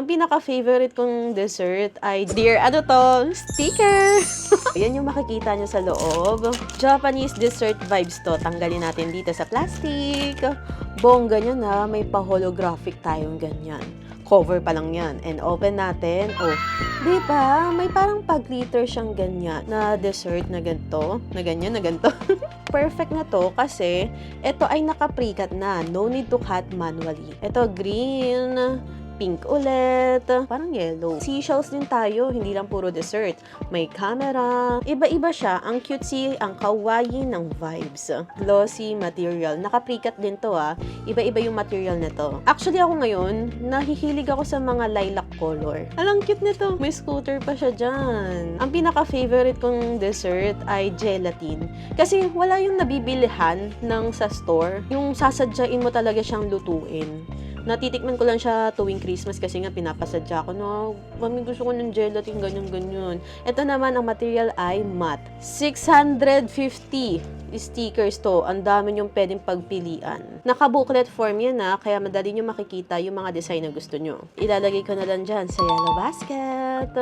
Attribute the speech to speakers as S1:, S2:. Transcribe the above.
S1: Ang pinaka-favorite kong dessert ay sticker. Yan yung makikita nyo sa loob. Japanese dessert vibes to. Tanggalin natin dito sa plastic. Bongga nyo na, may pa-holographic tayong ganyan. Cover pa lang yan. And open natin. Oh, di ba? May parang pag-glitter siyang ganyan na dessert na ganito. Na ganyan, na ganito. Perfect na to kasi ito ay naka-precut na. No need to cut manually. Ito green, pink ulit, parang yellow. Seashells din tayo, hindi lang puro dessert. May camera. Iba-iba siya. Ang cutesy, ang kawaii ng vibes. Glossy material. Naka-precut din to ah. Iba-iba yung material na to. Actually ako ngayon, nahihilig ako sa mga lilac color. Alang cute nito. May scooter pa siya dyan. Ang pinaka-favorite kong dessert ay gelatin. Kasi wala yung nabibilihan ng sa store. Yung sasadyain mo talaga siyang lutuin. Natitikman ko lang siya tuwing Christmas kasi nga pinapasadya ko. No, mami gusto ko ng gelatin, ganyan-ganyan. Ito naman, ang material ay matte. 650 stickers to. Ang dami niyong pwedeng pagpilian. Naka-booklet form yan na, kaya madali niyo makikita yung mga design na gusto nyo. Ilalagay ko na lang dyan sa yellow basket.